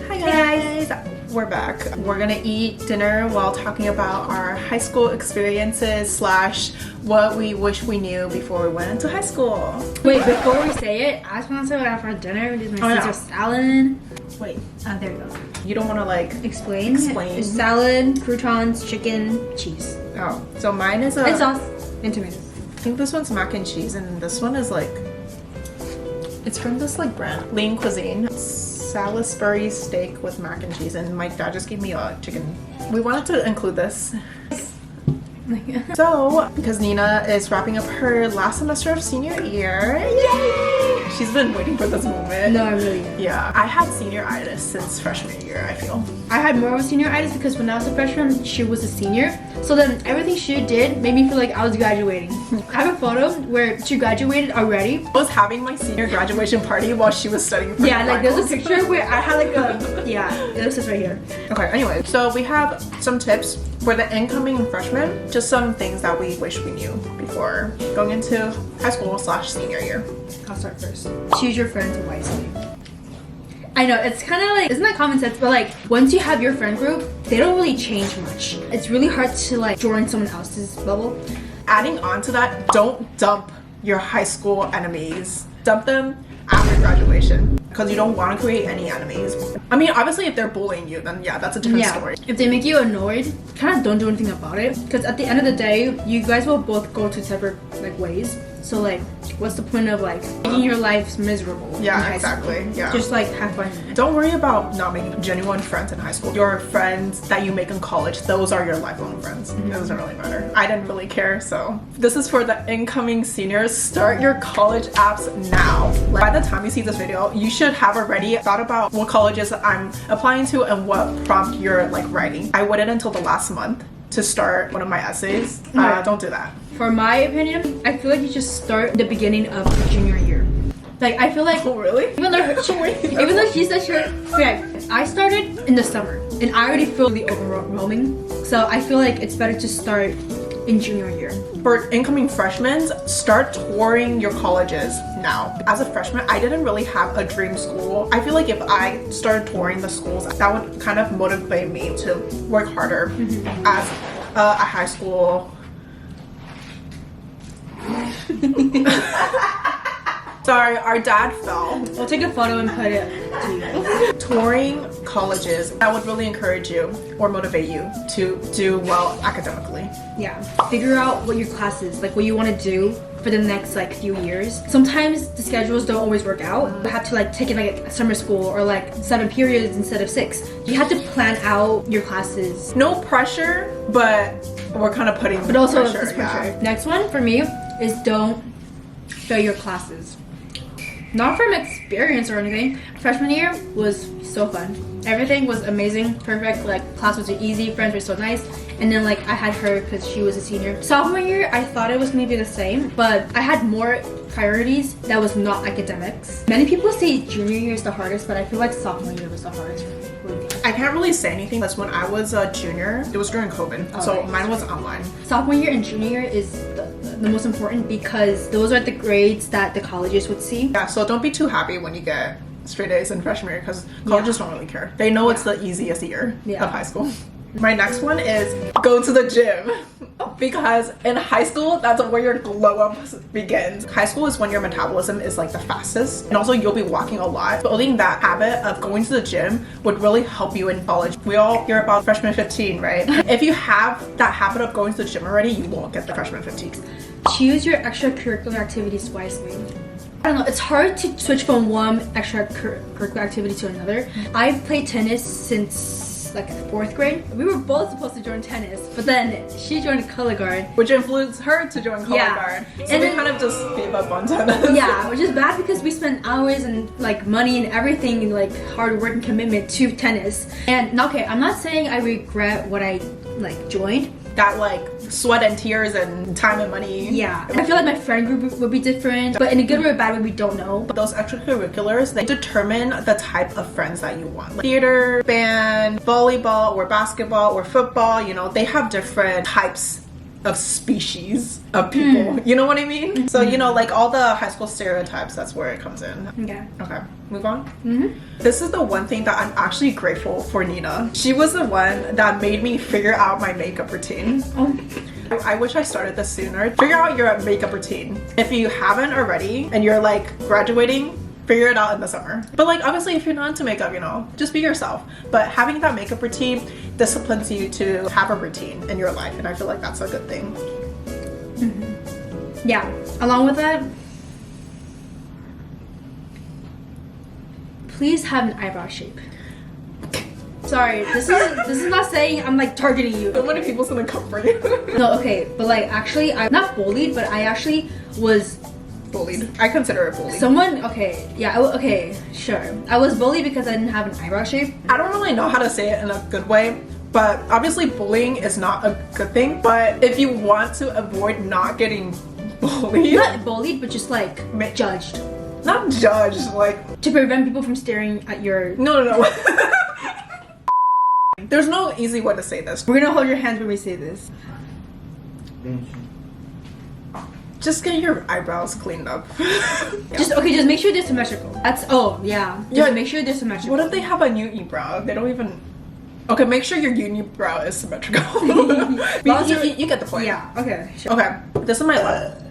Hi guys! We're back. We're gonna eat dinner while talking about our high school experiences slash what we wish we knew before we went into high school. Wait, before we say it, I just want to say what I had for dinner. We did my Caesar salad. Wait, there you go. You don't want to like Explain. Explain. It's salad, croutons, chicken, cheese. Oh, so mine is a... And sauce. And tomatoes. I think this one's mac and cheese and this one is like... It's from this like brand, Lean Cuisine. Salisbury steak with mac and cheese, and my dad just gave me a chicken. We wanted to include this. So, because Nina is wrapping up her last semester of senior year, yay! She's been waiting for this moment. No, I really am. Yeah, I had senioritis since freshman year, I feel. I had more of a senioritis because when I was a freshman, she was a senior. So then everything she did made me feel like I was graduating. I have a photo where she graduated already. I was having my senior graduation party while she was studying for Yeah, like there's a finals. picture where I had like a, yeah, this is right here. Okay, anyway, so we have some tips for the incoming freshmen. Just some things that we wish we knew before going into high school slash senior year. I'll start first. Choose your friends wisely. I know, it's kind of like, isn't that common sense? But like, once you have your friend group, they don't really change much. It's really hard to like join someone else's bubble. Adding on to that, don't dump your high school enemies. Dump them after graduation because you don't want to create any enemies. I mean, obviously if they're bullying you, then yeah, that's a different story. If they make you annoyed, kind of don't do anything about it. Because at the end of the day, you guys will both go to separate like ways. So like, what's the point of like making your life miserable? in Yeah, high exactly. school? Yeah. Just like have fun. Don't worry about not making genuine friends in high school. Your friends that you make in college, those are your lifelong friends. It doesn't really matter. I didn't really care, so. This is for the incoming seniors. Start your college apps now. Like, by the time you see this video, you should have already thought about what colleges I'm applying to and what prompt you're like writing. I waited until the last month to start one of my essays. Don't do that. For my opinion, I feel like you just start the beginning of junior year. Like I feel like Oh, really? even though she said she okay, I started in the summer and I already feel the overwhelming. So I feel like it's better to start in junior year. For incoming freshmen, start touring your colleges now. As a freshman, I didn't really have a dream school. I feel like if I started touring the schools, that would kind of motivate me to work harder as a high school. Sorry, our dad fell. We'll take a photo and put it to you guys. Touring colleges, that would really encourage you or motivate you to do well academically. Yeah. Figure out what your class is, like what you want to do for the next like few years. Sometimes the schedules don't always work out. You have to like take it like a summer school or like 7 periods instead of 6. You have to plan out your classes. No pressure, but we're kind of putting But also pressure. it's pressure. Next one for me is don't fail your classes. Not from experience or anything. Freshman year was so fun. Everything was amazing, perfect. Like class was easy, friends were so nice. And then like I had her because she was a senior. Sophomore year, I thought it was gonna be the same, but I had more priorities that was not academics. Many people say junior year is the hardest, but I feel like sophomore year was the hardest for me. What do you think? I can't really say anything because when I was a junior, it was during COVID, so right. mine was online. Sophomore year and junior year is the most important because those are the grades that the colleges would see. Yeah, so don't be too happy when you get straight A's in freshman year because colleges don't really care. They know it's the easiest year of high school. My next one is go to the gym because in high school, that's where your glow up begins. High school is when your metabolism is like the fastest and also you'll be walking a lot. Building that habit of going to the gym would really help you in college. We all hear about freshman 15, right? If you have that habit of going to the gym already, you won't get the freshman 15. Choose your extracurricular activities wisely. I don't know, it's hard to switch from one extracurricular activity to another. I've played tennis since like 4th grade. We were both supposed to join tennis, but then she joined color guard. Which influenced her to join color guard. So and we then, kind of just gave up on tennis. Yeah, which is bad because we spent hours and like money and everything and like hard work and commitment to tennis. And okay, I'm not saying I regret what I like joined. That like sweat and tears and time and money. Yeah, I feel like my friend group would be different, but in a good or a bad way, we don't know. But those extracurriculars, they determine the type of friends that you want. Like theater, band, volleyball, or basketball, or football, you know, they have different types of species of people. You know what I mean? So, you know, like all the high school stereotypes, that's where it comes in. Okay. Okay, move on. This is the one thing that I'm actually grateful for Nina. She was the one that made me figure out my makeup routine. I wish I started this sooner. Figure out your makeup routine. If you haven't already and you're like graduating, figure it out in the summer. But like obviously if you're not into makeup, you know, just be yourself. But having that makeup routine disciplines you to have a routine in your life, and I feel like that's a good thing. Yeah. Along with that, please have an eyebrow shape. Sorry, this is not saying I'm like targeting you. So many people's gonna come for you. No, okay, but like actually I'm not bullied, but I actually was bullied. I consider it bullied. Someone, okay, yeah, okay, sure. I was bullied because I didn't have an eyebrow shape. I don't really know how to say it in a good way, but obviously bullying is not a good thing. But if you want to avoid not getting bullied, Not bullied, but just like judged. not judged, like To prevent people from staring at your... no. There's no easy way to say this. We're gonna hold your hands when we say this. Just get your eyebrows cleaned up. Just make sure they're symmetrical. That's yeah. Just make sure they're symmetrical. What if they have a unibrow? They don't even. Okay, make sure your unibrow is symmetrical. Well, you get the point. Yeah. Okay. Sure. Okay, this is my left.